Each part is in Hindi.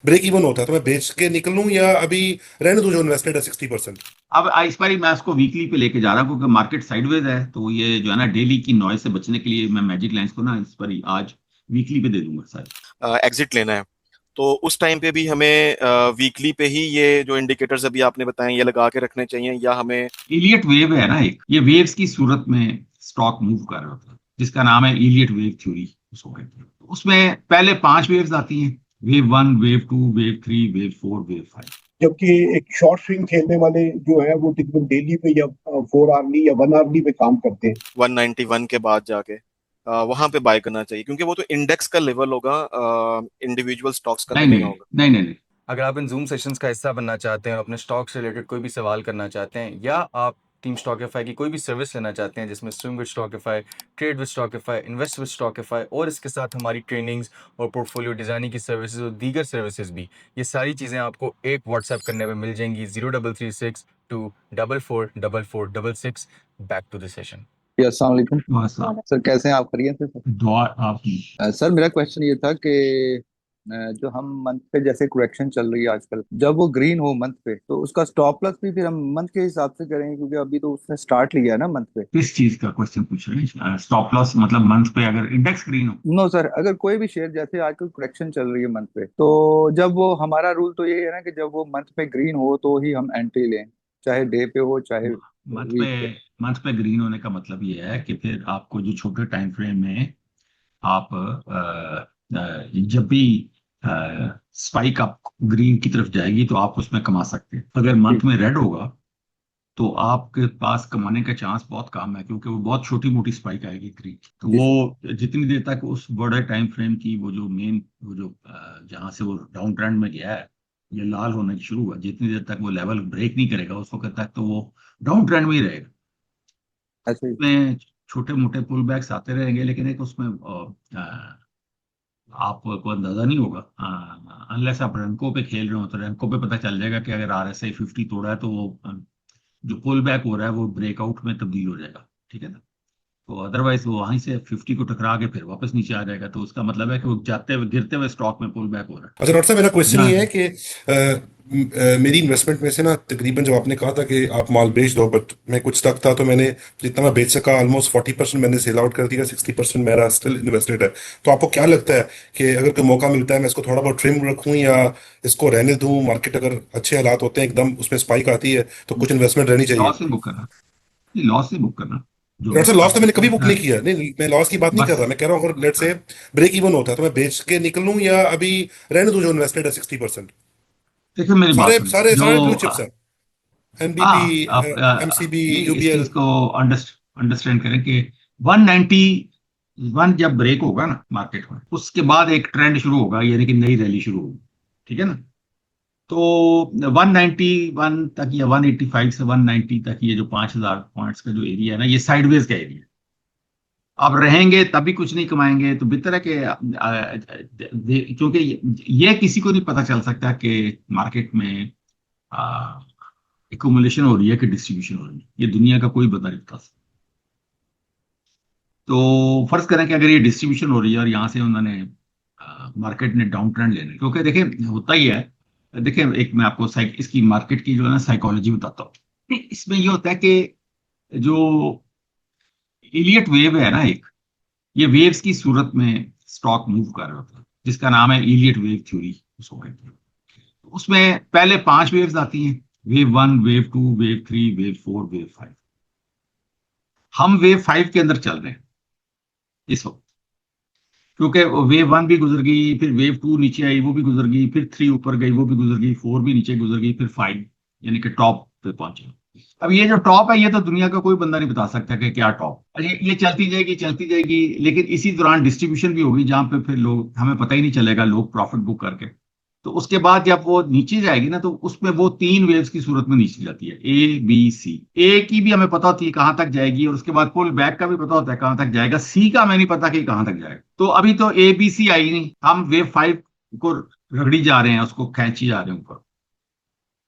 ब्रेक इवन होता है तो मैं बेच के निकलूं या अभी रहने दूं जो इन्वेस्टेड है 60%? अब इस बार मैं उसको वीकली पे लेके जा रहा हूँ क्योंकि मार्केट साइडवेज है, तो ये जो है ना डेली की नॉइज से बचने के लिए मैं मैजिक लाइंस को ना इस पर ही आज वीकली पे दे दूंगा सारी। एग्जिट लेना है, तो उस टाइम पे भी हमें वीकली पे ही ये जो इंडिकेटर्स अभी आपने बताए ये लगा के रखने चाहिए, या हमें? इलियट वेव है ना एक, ये वेव्स की सूरत में स्टॉक मूव कर रहा होता है जिसका नाम है इलियट वेव थ्योरी उसको कहते हैं। तो उसमें पहले 5 वेव्स आती हैं, wave 1, wave 2, wave 3, wave 4, wave 5। जबकि एक शॉर्ट स्विंग खेलने वाले जो है वो तकरीबन डेली पे या 4 आवरली या 1 आवरली पे काम करते हैं। 191 के बाद जाके वहां पे बाय करना चाहिए, क्योंकि वो तो इंडेक्स का लेवल होगा, इंडिविजुअल स्टॉक्स का नहीं तो नहीं नहीं होगा। नहीं नहीं नहीं। अगर आप इन जूम सेशंस का हिस्सा बनना चाहते हैं और अपने स्टॉक से रिलेटेड कोई भी सवाल करना चाहते हैं, या आप टीम स्टॉकिफाई की कोई भी सर्विस लेना चाहते हैं जिसमें swim with Stockify, trade with Stockify, invest with Stockify और इसके साथ हमारी ट्रेनिंग्स और पोर्टफोलियो डिजाइनिंग की सर्विसेज और दीगर सर्विसेज भी, ये सारी चीज़ें आपको एक व्हाट्सएप करने में मिल जाएंगी 0336 2444466। Back to the session. अस्सलाम वालेकुम बस सर, कैसे हैं आप? खैरियत से सर? दुआ आपकी। सर मेरा क्वेश्चन ये था कि जो हम मंथ पे जैसे करेक्शन चल रही है आजकल, जब वो ग्रीन हो मंथ पे तो उसका स्टॉप लॉस भी फिर हम मंथ के हिसाब से करेंगे, क्योंकि अभी तो उसने स्टार्ट लिया है ना मंथ पे। किस चीज का क्वेश्चन पूछ रहे हैं? स्टॉप लॉस मतलब मंथ पे अगर इंडेक्स ग्रीन हो? नो सर, अगर कोई भी शेयर जैसे आजकल करेक्शन चल रही है मंथ पे, तो जब वो हमारा रूल तो ये है ना कि जब वो मंथ पे ग्रीन हो तो ही हम एंट्री लें, चाहे डे पे हो चाहे मंथ पे, वीक पे। मंथ पे ग्रीन होने का मतलब ये है कि फिर आपको जो छोटे टाइम फ्रेम में आप जब भी स्पाइक अप ग्रीन की तरफ जाएगी तो आप उसमें कमा सकते हैं। अगर मंथ ठीक। में रेड होगा तो आपके पास कमाने का चांस बहुत कम है, क्योंकि वो बहुत छोटी मोटी स्पाइक आएगी ग्रीन की। तो जी सर। वो जितनी देर तक उस बड़े टाइम फ्रेम की वो जो मेन वो जो जहां से वो डाउन ट्रेंड में गया है, ये लाल होने की शुरू हुआ, जितनी देर तक वो लेवल ब्रेक नहीं करेगा उस वक्त तक तो वो डाउन ट्रेंड में ही रहेगा। ऐसे ही। उसमें छोटे मोटे पुल बैक्स आते रहेंगे, लेकिन एक उसमें आपको अंदाजा नहीं होगा अनलेस आप रैंको पे खेल रहे हो। तो रैंको पे पता चल जाएगा कि अगर RSI 50 तोड़ा है तो वो जो पुल बैक हो रहा है वो ब्रेकआउट में तब्दील हो जाएगा, ठीक है ना। तो अदरवाइज वो वहीं से 50 को टकरा के फिर वापस नीचे आ जाएगा, तो उसका मतलब है कि वो जाते हुए गिरते हुए स्टॉक में पुल बैक हो रहा है। अच्छा डॉक्टर साहब, मेरा क्वेश्चन ये है जहाँ कि मेरी इन्वेस्टमेंट में से ना तकरीबन जब आपने कहा था कि आप माल बेच दो, बट मैं कुछ तक था तो मैंने जितना मैं बेच सका ऑलमोस्ट 40% मैंने सेल आउट कर दिया, 60% मेरा स्टिल इन्वेस्टेड है। तो आपको क्या लगता है कि अगर कोई मौका मिलता है मैं इसको थोड़ा बहुत ट्रिम रखूं या इसको रहने दूं? मार्केट अगर अच्छे हालात होते हैं एकदम उसमें स्पाइक आती है तो कुछ इन्वेस्टमेंट रहनी चाहिए। लॉस से बुक करना, लॉस से बुक करना जो डॉक्टर है साहब, लॉस तो आपको मैंने कभी बुक समझना नहीं है। किया, नहीं मैं लॉस की बात नहीं कर बस रहा। मैं कह रहा हूँ अगर लेट से ब्रेक इवन होता है तो मैं बेच के निकलूं या अभी रहने दूं जो इन्वेस्टेड है 60%? देखिए मेरी बात सारे सुनिए सारे जो सारे ब्लू चिप्स हैं, एनबीपी, हाँ आप एमसीबी, इस यूबीएल। चीज को अंडरस्टैंड करें कि 191 जब ब्रेक होगा ना मार्केट में, उसके बाद एक ट्रेंड शुरू होगा, यानी कि नई रैली शुरू होगी, ठीक है ना। तो 191 तक या 185 से 190 तक ये जो 5,000 पॉइंट्स का जो एरिया है ना, ये साइडवेज का एरिया है। आप रहेंगे तभी कुछ नहीं कमाएंगे, तो बेहतर है कि क्योंकि ये किसी को नहीं पता चल सकता कि मार्केट में एकुमुलेशन हो रही है कि डिस्ट्रीब्यूशन हो रही है, ये दुनिया का कोई बता नहीं बता सकता। तो फर्ज करें कि अगर ये डिस्ट्रीब्यूशन हो रही है और यहाँ से उन्होंने मार्केट ने डाउन ट्रेंड लेना है, क्योंकि देखिए होता ही है। देखिए एक मैं आपको इसकी मार्केट की जो है ना साइकोलॉजी बताता हूँ। इसमें ये होता है कि जो इलियट वेव है ना एक, ये वेव्स की सूरत में स्टॉक मूव कर रहा होता है जिसका नाम है इलियट वेव थ्योरी उसको कहते हैं। तो उसमें पहले 5 वेव्स आती हैं, wave 1, wave 2, wave 3, wave 4, wave 5। हम वेव 5 के अंदर चल रहे हैं इस वक्त, क्योंकि वेव 1 भी गुजर गई, फिर वेव 2 नीचे आई वो भी गुजर गई, फिर 3 ऊपर गई वो भी गुजर गई, 4 भी नीचे गुजर गई, फिर 5 यानी कि टॉप पे पहुंचे। अब ये जो टॉप है ये तो दुनिया का कोई बंदा नहीं बता सकता कि क्या टॉप। अरे ये चलती जाएगी, लेकिन इसी दौरान डिस्ट्रीब्यूशन भी होगी जहां पे फिर लोग, हमें पता ही नहीं चलेगा, लोग प्रॉफिट बुक करके। तो उसके बाद जब वो नीचे जाएगी ना, तो उसमें वो 3 वेव्स की सूरत में नीचे जाती है, A B C। ए की भी हमें पता होती है कहां तक जाएगी, और उसके बाद पुल बैक का भी पता होता है कहां तक जाएगा। सी का हमें नहीं पता कि कहां तक जाएगा। तो अभी तो ABC आई नहीं, हम वेव 5 को रगड़ी जा रहे हैं, उसको खींची जा रहे हैं ऊपर।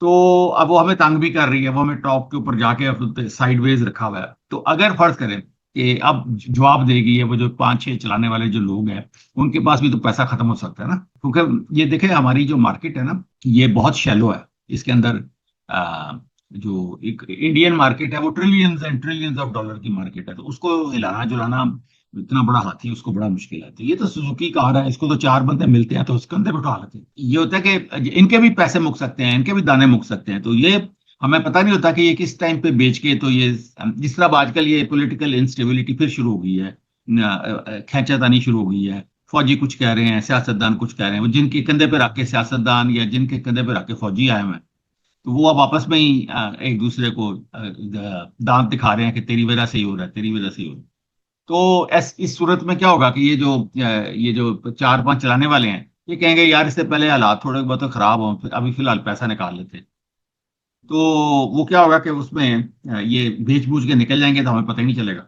तो अब वो हमें तंग भी कर रही है, वो हमें टॉप के ऊपर जाके साइडवेज रखा हुआ है। तो अगर फर्ज करें कि अब जवाब देगी, है वो जो 5-6 चलाने वाले जो लोग हैं उनके पास भी तो पैसा खत्म हो सकता है ना, क्योंकि ये देखें हमारी जो मार्केट है ना ये बहुत शैलो है। इसके अंदर जो एक इंडियन मार्केट है वो trillions and trillions of dollar की मार्केट है, तो उसको हिलाना जुलाना, इतना बड़ा हाथी उसको बड़ा मुश्किल है। तो ये तो सुजुकी कार है, इसको तो 4 बंदे मिलते हैं तो उसके अंदर बिठा लेते हैं। ये होता है कि इनके भी पैसे मुक सकते हैं, इनके भी दाने मुक सकते हैं, तो ये हमें पता नहीं होता कि ये किस टाइम पे बेच के, तो ये जिस तरह आजकल ये पॉलिटिकल इंस्टेबिलिटी फिर शुरू हो गई है, खींचातानी शुरू हो गई है, फौजी कुछ कह रहे हैं, सियासतदान कुछ कह रहे हैं, वो जिनके कंधे पे रख के सियासतदान या जिनके कंधे पे रख के फौजी आए हुए हैं, तो वो अब आपस में ही एक दूसरे को दांत दिखा रहे हैं कि तेरी वजह से ही हो रहा है, तेरी वजह से ही हो रहा है। तो इस सूरत में क्या होगा कि ये जो 4-5 चलाने वाले हैं ये कहेंगे यार इससे पहले हालात थोड़े बहुत तो खराब हो, अभी फिलहाल पैसा निकाल लेते हैं। तो वो क्या होगा कि उसमें ये बेच बूझ के निकल जाएंगे तो हमें पता ही नहीं चलेगा।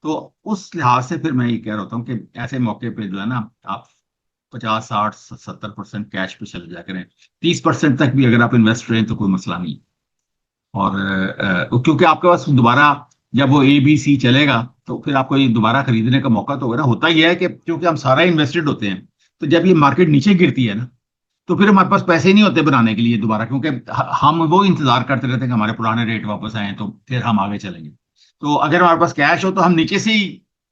तो उस लिहाज से फिर मैं ये कह रहा होता हूँ कि ऐसे मौके पे जो है ना आप 50-60-70% कैश पे चले जा करें, 30% तक भी अगर आप इन्वेस्ट करें तो कोई मसला नहीं। और क्योंकि आपके पास दोबारा जब वो ABC चलेगा तो फिर आपको ये दोबारा खरीदने का मौका तो होगा ना। होता यह है कि क्योंकि हम सारा इन्वेस्टेड होते हैं, तो जब ये मार्केट नीचे गिरती है ना तो फिर हमारे पास पैसे नहीं होते बनाने के लिए दोबारा, क्योंकि हम वो इंतजार करते रहते हैं कि हमारे पुराने रेट वापस आए तो फिर हम आगे चलेंगे। तो अगर हमारे पास कैश हो तो हम नीचे से ही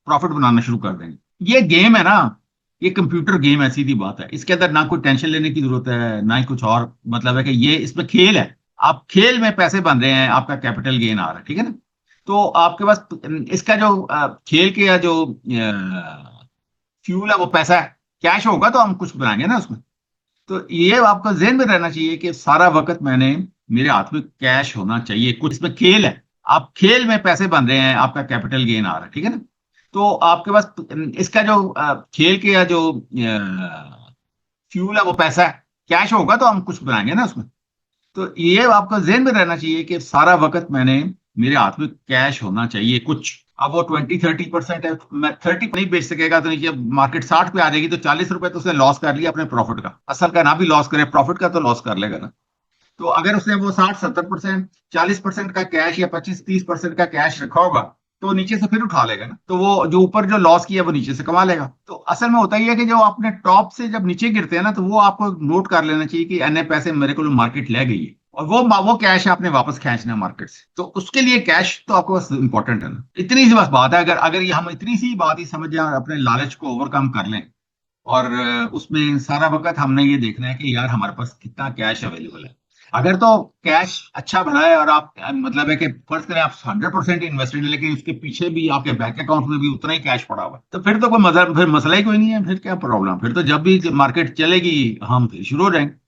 प्रॉफिट बनाना शुरू कर देंगे। ये गेम है ना, ये कंप्यूटर गेम है, सीधी बात है। इसके अंदर ना कोई टेंशन लेने की जरूरत है ना ही कुछ और, मतलब है कि ये इसमें खेल है। आप खेल में पैसे बन रहे हैं, आपका कैपिटल गेन आ रहा है, ठीक है ना। तो आपके पास इसका जो खेल के या जो फ्यूल है वो पैसा है, कैश होगा तो हम कुछ बनाएंगे ना उसमें। तो ये आपको ज़हन में रहना चाहिए कि सारा वक्त मेरे हाथ में कैश होना चाहिए, कुछ इसमें खेल है। आप खेल में पैसे बन रहे हैं, आपका कैपिटल गेन आ रहा है, ठीक है ना। तो आपके पास इसका जो खेल के या जो फ्यूल है वो पैसा है, कैश होगा तो हम कुछ बनाएंगे ना उसमें। तो ये आपको ज़हन में रहना चाहिए कि सारा वक्त मेरे हाथ में कैश होना चाहिए कुछ। अब वो 20-30% है, मैं 30 नहीं बेच सकेगा तो नीचे मार्केट 60 पे आ जाएगी तो 40 रुपए तो उसने लॉस कर लिया अपने प्रॉफिट का, असल का ना भी लॉस करे, प्रॉफिट का तो लॉस कर लेगा ना। तो अगर उसने वो 60-70%, 40% का कैश या 25-30% का कैश रखा होगा तो वो नीचे से फिर उठा लेगा ना। तो वो जो ऊपर जो लॉस किया वो नीचे से कमा लेगा। तो असल में होता ही है कि जो आपने टॉप से जब नीचे गिरते हैं ना तो वो आपको नोट कर लेना चाहिए कि अन्य पैसे मेरे को मार्केट ले गई है और वो कैश आपने वापस खींचना है मार्केट से। तो उसके लिए कैश तो आपको बस इंपॉर्टेंट है ना। इतनी सी बस बात है। अगर अगर ये हम इतनी सी बात ही समझ जाए, अपने लालच को ओवरकम कर लें और उसमें सारा वक्त हमने ये देखना है कि यार हमारे पास कितना कैश अवेलेबल है। अगर तो कैश अच्छा बना है और आप मतलब है कि फर्ज करें आप 100% इन्वेस्टेड है लेकिन उसके पीछे भी आपके बैंक अकाउंट में भी उतना ही कैश पड़ा हुआ है, तो फिर तो कोई फिर मसला ही कोई नहीं है। फिर क्या प्रॉब्लम, फिर तो जब भी मार्केट चलेगी हम फिर शुरू हो जाएंगे,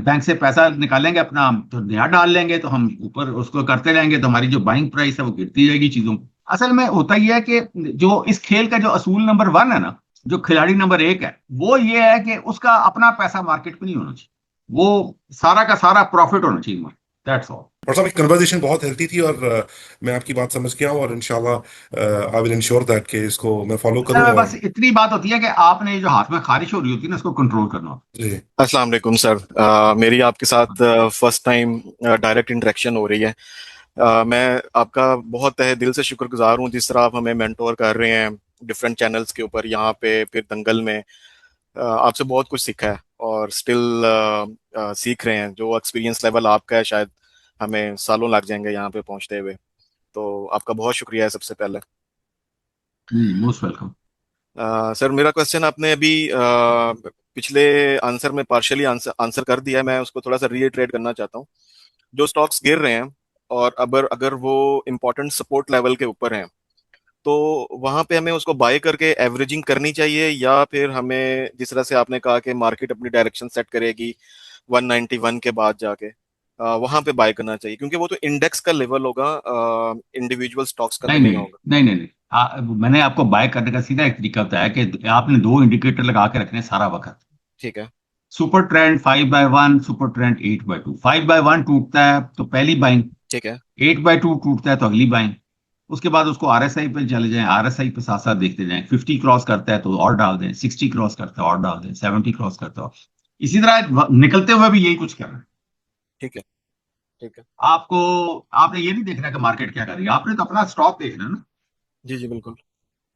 बैंक से पैसा निकालेंगे अपना तो नया डाल लेंगे, तो हम ऊपर उसको करते रहेंगे तो हमारी जो बाइंग प्राइस है वो गिरती जाएगी चीजों। असल में होता ही है कि जो इस खेल का जो असूल नंबर 1 है ना, जो खिलाड़ी नंबर 1 है, वो ये है कि उसका अपना पैसा मार्केट में नहीं होना चाहिए, वो सारा का सारा प्रॉफिट होना चाहिए। That's all. और साहब कन्वर्सेशन बहुत हेल्थी थी और मैं आपकी बात समझ गया हूँ और इंशाल्लाह आई विल इंश्योर दैट कि इसको मैं फॉलो करूँ। और बस इतनी बात होती है कि आपने जो हाथ में खारिश हो रही होती है ना उसको कंट्रोल करना होता जी अस्सलाम वालेकुम सर। मेरी आपके साथ फर्स्ट टाइम डायरेक्ट इंटरेक्शन हो रही है। मैं आपका बहुत तहे दिल से शुक्रगुजार हूँ जिस तरह आप हमें मेंटोर कर रहे हैं डिफरेंट चैनल्स के ऊपर, यहाँ पे फिर दंगल में। आपसे बहुत कुछ सीखा है और स्टिल सीख रहे हैं। जो एक्सपीरियंस लेवल आपका है शायद हमें सालों लग जाएंगे यहाँ पे पहुंचते हुए। तो आपका बहुत शुक्रिया है सबसे पहले। है। Most welcome. सर मेरा क्वेश्चन आपने अभी पिछले आंसर में पार्शियली आंसर कर दिया है। मैं उसको थोड़ा सा रीइटरेट करना चाहता हूँ। जो स्टॉक्स गिर रहे हैं और अगर अगर वो इम्पोर्टेंट सपोर्ट लेवल के ऊपर हैं तो वहां पे हमें उसको बाय करके एवरेजिंग करनी चाहिए, या फिर हमें जिस तरह से आपने कहा कि मार्केट अपनी डायरेक्शन सेट करेगी 191 के बाद जाके वहां पे बाय करना चाहिए, क्योंकि वो तो इंडेक्स का लेवल होगा, इंडिविजुअल स्टॉक्स का तो नहीं नहीं नहीं होगा। नहीं नहीं नहीं मैंने आपको बाय करने का सीधा एक तरीका बताया कि आपने 2 इंडिकेटर लगा के रखने सारा वक्त। ठीक है। Super trend 5/1, super trend 8/2। 5/1 टूटता है तो पहली बाइंग, ठीक है। 8/2 टूटता है तो अगली बाइंग। उसके बाद उसको RSI पे चले जाएं, RSI पे साथ साथ देखते जाएं। 50 क्रॉस करता है तो और डाल दें, 60 क्रॉस करता है और डाल दें, 70 क्रॉस करता है। इसी तरह निकलते हुए भी यही कुछ करना है। ठीक है। ठीक है। आपको आपने ये नहीं देखना कि मार्केट क्या कर रही है, आपने तो अपना स्टॉक देखना है ना। जी जी बिल्कुल।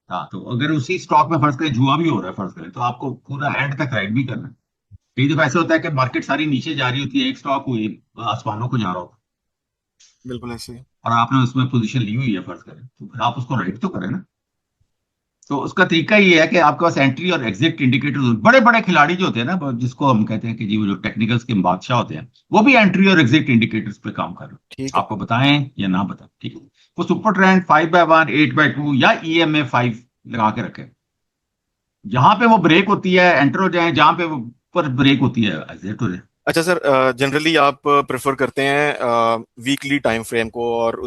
हाँ, तो अगर उसी स्टॉक में फर्ज करें जुआ भी हो रहा है फर्ज करें, तो आपको पूरा एंड तक राइड भी करना है। कई दफा ऐसा होता है कि मार्केट सारी नीचे जा रही होती है, एक स्टॉक हुई आसमानों को जा रहा होता बिल्कुल ऐसे ही। है और आपने उसमें पोजीशन ली हुई है फर्ज करें, तो फिर आप उसको राइड तो करें ना। तो उसका तरीका ये है कि आपके पास एंट्री और एग्जिट इंडिकेटर्स, बड़े बड़े खिलाड़ी जो होते हैं ना, जिसको हम कहते हैं कि जी वो जो टेक्निकल्स के बादशाह होते हैं, वो भी एंट्री और एग्जिट इंडिकेटर्स पे काम कर रहे हैं, ठीक है। आपको बताएं या ना बताएं, ठीक है। वो सुपर ट्रेंड 5/1, 8/2 या EMA 5 लगा के रखे। जहां पे वो ब्रेक होती है एंटर हो जाए, जहां पे वो पर ब्रेक होती है एग्जिट हो जाए। अच्छा सर, जनरली आप प्रेफर करते हैं वीकली टाइम फ्रेम को और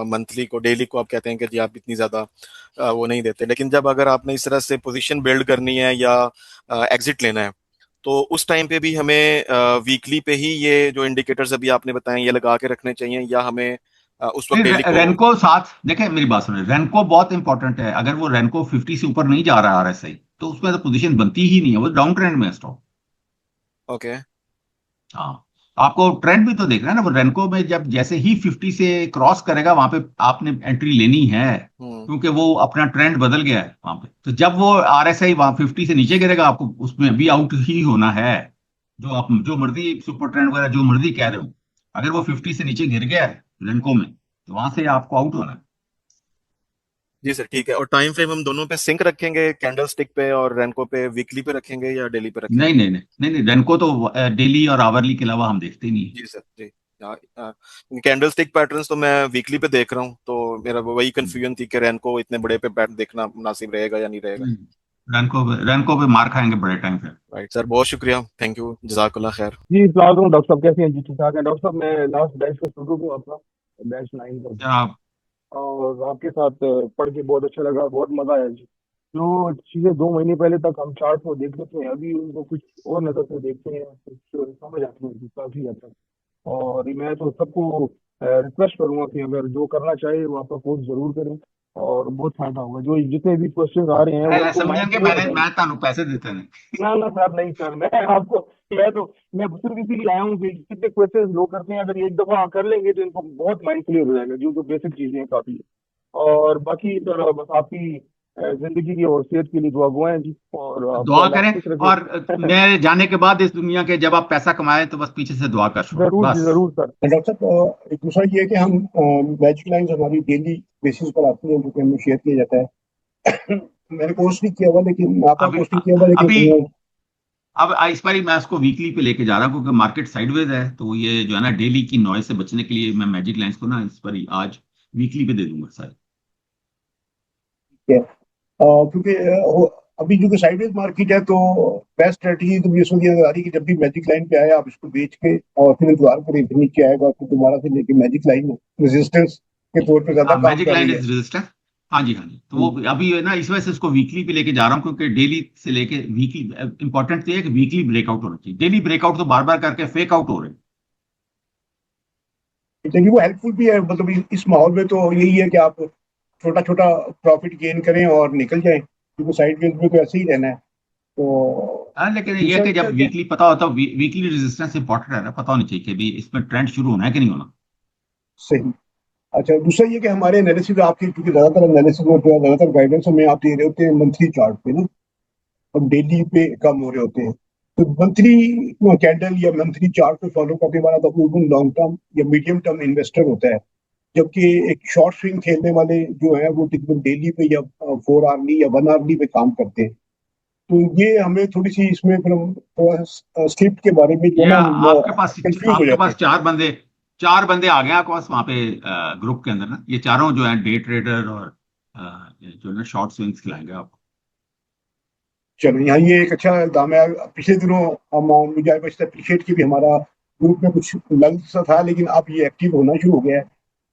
मंथली को, डेली को आप कहते हैं कि जी आप इतनी ज़्यादा वो नहीं देते, लेकिन जब अगर आपने इस तरह से पोजीशन बिल्ड करनी है या एग्जिट लेना है, तो उस टाइम पे भी हमें वीकली पे ही ये जो इंडिकेटर्स अभी आपने बताए ये लगा के रखने चाहिए, या हमें उस वक्त डेली को? रेनको साथ देखें, मेरी बात सुने, रेनको बहुत इंपॉर्टेंट है। अगर वो रेनको 50 से ऊपर नहीं जा रहा RSI, तो उसमें तो पोजीशन बनती ही नहीं है, वो डाउन ट्रेंड में है स्टॉक। ओके। हाँ, आपको ट्रेंड भी तो देखना है ना। वो रेनको में जब जैसे ही 50 से क्रॉस करेगा, वहां पे आपने एंट्री लेनी है, हम्म। क्योंकि वो अपना ट्रेंड बदल गया है वहां पे। तो जब वो RSI वहां 50 से नीचे गिरेगा, आपको उसमें भी आउट ही होना है। जो आप जो मर्जी सुपर ट्रेंड वगैरह जो मर्जी कह रहे हो, अगर वो 50 से नीचे गिर गया है रेनको में, तो वहां से आपको आउट होना है। जी सर ठीक है। और टाइम फ्रेम हम दोनों पे सिंक रखेंगे, कैंडल स्टिक पे और रेनको पे वीकली पे रखेंगे या डेली पे रखेंगे? नहीं नहीं नहीं नहीं नहीं, रेनको तो डेली और आवरली के अलावा हम देखते ही नहीं जी सर जी। कैंडल स्टिक पैटर्न्स तो मैं वीकली पे देख रहा हूँ, तो मेरा वही है। कंफ्यूजन थी कि रैनको इतने बड़े पे पैटर्न देखना मुनासिब रहेगा या नहीं रहेगा। रेनको पे मार खाएंगे बड़े टाइम पे। राइट सर, बहुत शुक्रिया, थैंक यू, जजाकल्ला खैर। जी सलाम अलैकुम डॉक्टर साहब, कैसे हैं जी? ठीक ठाक हैं डॉक्टर साहब। मैं लास्ट बैच का स्टूडेंट हूँ आपका, बैच 9 का। आप और आपके साथ पढ़ के बहुत अच्छा लगा, बहुत मजा आया जी। जो चीजें 2 महीने पहले तक हम चार्ट को देखते थे, अभी उनको कुछ और नजर से देखते हैं, कुछ समझ आती है जी, काफी हद तक। और मैं तो सबको रिक्वेस्ट करूंगा कि अगर जो करना चाहे वो आपका कोर्स जरूर करें, और बहुत फायदा होगा। जो जितने भी क्वेश्चन आ रहे हैं वो उनको समझें माइंड कि में मैंने बताएं। मैं ਤੁਹਾਨੂੰ पैसे देते नहीं। ना ना सर, नहीं सर, मैं आपको, मैं तो, मैं सिर्फ इसीलिए आया हूँ कि कितने क्वेश्चन लोग करते हैं, अगर ये एक दफा कर लेंगे तो इनको बहुत माइंड क्लियर हो जाएगा, जो जो बेसिक चीजें हैं काफी है। और बाकी सर बस आपकी जिंदगी की और सेहत के लिए दुआ दुआएं जी, और आपको दुआ अल्लाह करें, खुश रखे। और मैं जाने के बाद इस दुनिया के जब आप पैसा कमाएं, तो बस पीछे से दुआ कर छोड़ो जरूर जी, बस। जरूर सर। डॉक्टर साहब, एक दूसरा ये है कि हम मैजिक लाइन्स हमारी डेली बेसिस पर आती हैं, जो कि हमें शेयर किया जाता है। मैंने कोर्स नहीं किया हुआ, लेकिन आपका अभी कोर्स नहीं किया हुआ, लेकिन अभी अब इस बार मैं इसको वीकली पे लेके जा रहा हूँ, क्योंकि मार्केट साइडवेज है। तो ये जो है ना, डेली की नॉइज से बचने के लिए मैं मैजिक लाइंस को ना इस पर आज वीकली पे दे दूंगा सारे। है क्योंकि अभी जो कि साइडवेज मार्केट है, तो बेस्ट स्ट्रेटजी तो मुझे समझ नहीं आ रही कि जब भी मैजिक लाइन पे आए आप इसको बेच के और फिर इंतजार करें, फिर नीचे आएगा तो दोबारा से लेके मैजिक लाइन रेजिस्टेंस के तौर पे ज्यादा हाँ, काम मैजिक कर लाइन रही है। Is register. हाँ जी, हाँ जी। तो वो अभी है ना, इस वजह से इसको वीकली पे लेके जा रहा हूँ, क्योंकि डेली से लेके वीकली इंपॉर्टेंट तो ये है कि वीकली ब्रेकआउट होना चाहिए। डेली ब्रेकआउट तो बार बार करके फेक आउट हो रहे हैं। लेकिन वो हेल्पफुल भी है, मतलब इस माहौल में तो यही है कि आप छोटा छोटा प्रॉफिट गेन करें और निकल जाएं, क्योंकि साइडवेज में तो ऐसे ही रहना है। तो हाँ, लेकिन ये है दूसरा कि ये जब है कि वीकली पता होता, वीकली रेजिस्टेंस इंपॉर्टेंट है ना, पता होनी चाहिए कि भी इसमें ट्रेंड शुरू होना है कि नहीं होना। सही। अच्छा, दूसरा ये कि हमारे एनालिसिस आपकी, क्योंकि ज्यादातर एनालिसिस में ज्यादातर गाइडेंस हमें आप दे रहे होते हैं मंथली चार्ट पे ना, और डेली पे कम हो रहे होते हैं। तो मंथली कैंडल या मंथली चार्ट को फॉलो करने वाला तो बिल्कुल लॉन्ग टर्म या मीडियम टर्म इन्वेस्टर होता है, जबकि एक शॉर्ट स्विंग खेलने वाले जो है वो तकरीबन डेली पे या 4 आवरली या 1 आवरली पे काम करते हैं। तो ये हमें थोड़ी सी इसमें फिर हम थोड़ा स्क्रिप्ट के बारे में जो है ये ना हम कंफ्यूज हो आपके जाते पास हैं। चार बंदे आ गए आपके पास वहां पे ग्रुप के अंदर ना। ये चारों जो है डे ट्रेडर और ये जो है ना शॉर्ट स्विंग्स खिलाएंगे आपको। चलो, यहाँ ये एक अच्छा दाम है। पिछले दिनों हम मुझे अप्रिशिएट की भी हमारा ग्रुप में कुछ लंच सा था, लेकिन अब ये एक्टिव होना शुरू हो गया है।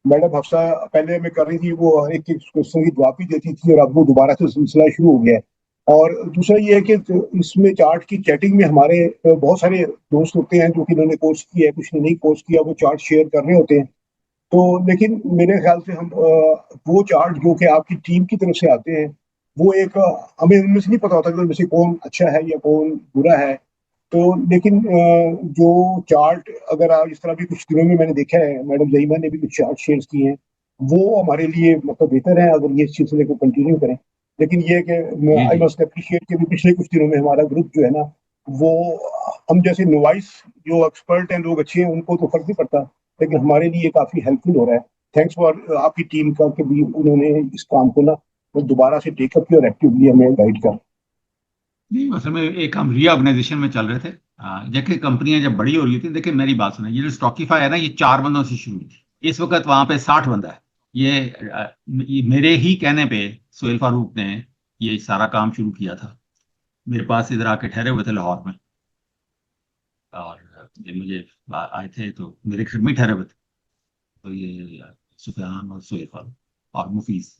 मैडम हफ्सा पहले हमें कर रही थी, वो एक एक क्वेश्चन की जवाब भी देती थी, और अब वो दोबारा से सिलसिला शुरू हो गया है। और दूसरा ये है कि इसमें चार्ट की चैटिंग में हमारे बहुत सारे दोस्त होते हैं जो कि इन्होंने कोर्स किया है, कुछ ने नहीं कोर्स किया, वो चार्ट शेयर कर रहे होते हैं। तो लेकिन मेरे ख्याल से हम वो चार्ट जो कि आपकी टीम की तरफ से आते हैं, वो एक हमें उनमें से नहीं पता होता कि उनमें से कौन अच्छा है या कौन बुरा है। तो लेकिन जो चार्ट, अगर आप इस तरह भी कुछ दिनों में मैंने देखा है, मैडम जहीमा ने भी कुछ चार्ट शेयर किए हैं, वो हमारे लिए मतलब बेहतर है अगर ये इस सिलसिले को कंटिन्यू करें। लेकिन ये है कि जी आई जी मस्ट अप्रिशिएट कि भी पिछले कुछ दिनों में हमारा ग्रुप जो है ना, वो हम जैसे नोवाइस जो एक्सपर्ट हैं, लोग अच्छे हैं, उनको तो फर्क नहीं पड़ता, लेकिन हमारे लिए काफी हेल्पफुल हो रहा है। थैंक्स फॉर आपकी टीम का कि भी उन्होंने इस काम को ना वो दोबारा से टेकअप किया और एक्टिवली हमें गाइड कर। नहीं, असल में एक हम रीऑर्गेनाइजेशन में चल रहे थे। देखिए कंपनियां जब बड़ी हो रही थी, देखिए मेरी बात सुनिए, ये जो स्टॉकीफाई है ना, ये 4 बंदों से शुरू हुई थी। इस वक्त वहां पे 60 बंदा है। ये मेरे ही कहने पे सोहेल फारूक ने ये सारा काम शुरू किया था। मेरे पास इधर आके ठहरे हुए थे लाहौर में, और ये मुझे आए थे तो मेरे घर में ही ठहरे हुए थे। तो ये सुफियान और सोहेल फारूक और मुफीज,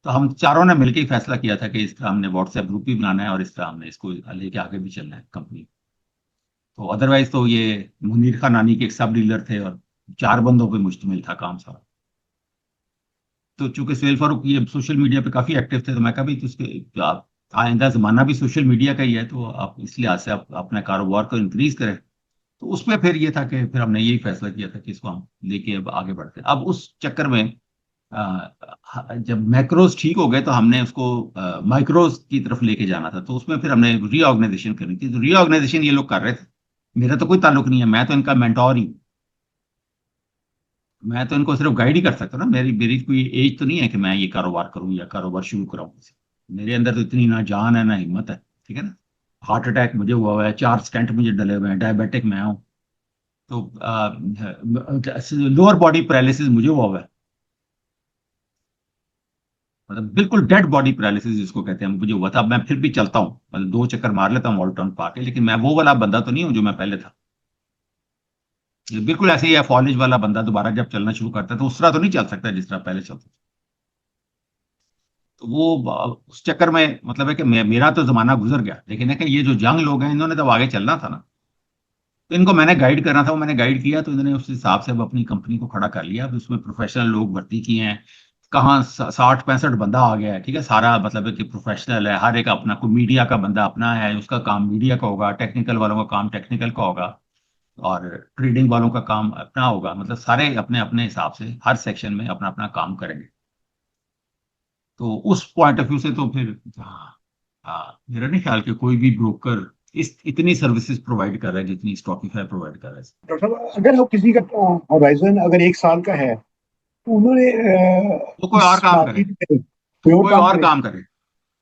तो हम चारों ने मिलकर ही फैसला किया था कि इसका हमने व्हाट्सएप ग्रुप भी बनाना है और इसका हमने इसको लेके आगे भी चलना है कंपनी। तो अदरवाइज तो ये मुनीर खान नानी के एक सब डीलर थे और 4 बंदों पे मुश्तमिल था काम सारा। तो चूंकि सुहेल फारूक ये सोशल मीडिया पे काफी एक्टिव थे, तो मैं कहा भाई तो उसके तो आप आइंदा जमाना भी सोशल मीडिया का ही है, तो आप इस लिहाज से आप अपने कारोबार को इंक्रीज करें। तो उसमें फिर ये था कि फिर हमने यही फैसला किया था कि इसको हम लेके अब आगे बढ़ते हैं। अब उस चक्कर में जब मैक्रोज ठीक हो गए तो हमने उसको माइक्रोज की तरफ लेके जाना था। तो उसमें फिर हमने रीऑर्गेनाइजेशन करनी थी। तो रीऑर्गेनाइजेशन ये लोग कर रहे थे, मेरा तो कोई ताल्लुक नहीं है, मैं तो इनका मेंटोर ही हूं। मैं तो इनको सिर्फ गाइड ही कर सकता हूँ ना, मेरी मेरी कोई एज तो नहीं है कि मैं ये कारोबार करूँ या कारोबार शुरू कराऊं। मेरे अंदर तो इतनी ना जान है ना हिम्मत है, ठीक है ना। हार्ट अटैक मुझे हुआ हुआ है, 4 स्टेंट मुझे डले हुए हैं, डायबिटिक मैं हूँ। तो लोअर बॉडी पैरालिसिस मुझे हुआ हुआ है, मतलब बिल्कुल डेड बॉडी पैरालिसिस जिसको कहते हैं मुझे हुआ था। अब मैं फिर भी चलता हूँ, मतलब 2 चक्कर मार लेता हूँ ऑल टाउन पार्क के, लेकिन मैं वो वाला बंदा तो नहीं हूँ जो मैं पहले था। ये बिल्कुल ऐसे ही है, फॉलेज वाला बंदा दोबारा जब चलना शुरू करता है तो उस तरह तो नहीं चल सकता जिस तरह पहले चलता था। तो वो उस चक्कर में मतलब है कि मेरा तो जमाना गुजर गया, लेकिन है कि ये जो यंग लोग हैं इन्होंने तब आगे चलना था ना। तो इनको मैंने गाइड करना था, वो मैंने गाइड किया, तो इन्होंने उस हिसाब से अब अपनी कंपनी को खड़ा कर लिया। अब उसमें प्रोफेशनल लोग भर्ती किए हैं। कहाँ 60-65 बंदा आ गया है, ठीक है। सारा मतलब है कि प्रोफेशनल है, हर एक अपना, कोई मीडिया का बंदा अपना है, उसका काम मीडिया का होगा, टेक्निकल वालों का काम टेक्निकल का होगा, और ट्रेडिंग वालों का काम अपना होगा। मतलब सारे अपने अपने हिसाब से हर सेक्शन में अपना अपना काम करेंगे। तो उस पॉइंट ऑफ व्यू से तो फिर हाँ, हाँ, मेरा नहीं ख्याल कि कोई भी ब्रोकर इस इतनी सर्विसेज प्रोवाइड कर रहा है जितनी स्टॉकीफाई प्रोवाइड कर रहा है। डॉक्टर साहब, अगर हम किसी का होराइजन अगर 1 साल का है, तो उन्होंने वो कोई और इस काम करे, मार्केट में कोई और कोई काम और करे। काम करे।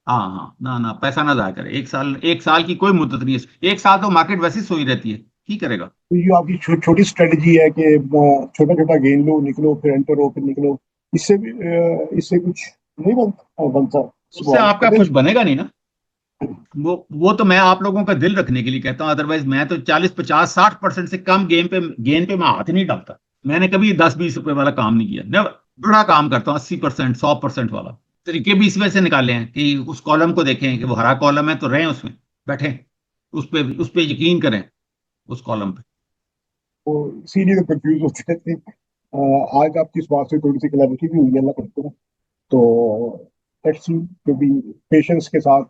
हाँ हाँ, ना ना, पैसा ना जाया करे। 1 साल की कोई मुद्दत नहीं है। 1 साल तो मार्केट वैसे ही सोई रहती है, की करेगा। तो ये आपकी छोटी स्ट्रेटजी है कि छोटा छोटा गेन लो, निकलो, फिर एंटर हो, फिर निकलो, इससे भी इससे कुछ नहीं बनता उससे सवाल आपका अगर। कुछ बनेगा नहीं ना। वो तो मैं आप लोगों का दिल रखने के लिए कहता हूँ, अदरवाइज मैं तो 40-50-60% से कम गेम पे मैं हाथ नहीं डालता। मैंने कभी 10-20 रुपए वाला काम नहीं किया, मैं बड़ा काम करता हूँ, 80% 100% वाला। तरीके भी इस वजह से निकाले हैं कि उस कॉलम को देखें कि वो हरा कॉलम है तो रहें उसमें, बैठे उस पे यकीन करें, उस कॉलम पे। वो इसीलिए तो कंफ्यूज होते रहते हैं। आज आपकी इस बात से थोड़ी सी क्लैरिटी भी हुई है, अल्लाह करते हैं। तो लेट्स सी, जो भी पेशेंस के साथ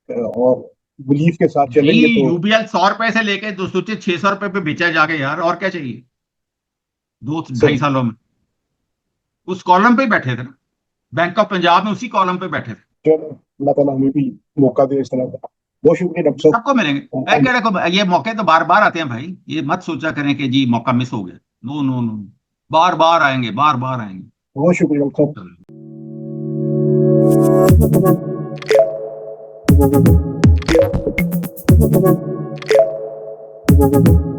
और बिलीफ के साथ भाई चलेंगे तो। यूबीएल 100 रुपए से लेके 600 रुपए पे बेचा जाके यार, और क्या चाहिए। दो ढाई सही। सालों में उस कॉलम पे ही बैठे थे ना, बैंक ऑफ पंजाब में उसी कॉलम पे बैठे थे। चलो, अल्लाह ताला हमें भी मौका दे इस तरह का। बहुत शुक्रिया डॉक्टर सबको मिलेंगे। साहब। ये मौके तो बार बार आते हैं भाई, ये मत सोचा करें कि जी मौका मिस हो गया। नो नो नो, बार बार आएंगे, बार बार आएंगे। बहुत शुक्रिया डॉक्टर चलो। साहब।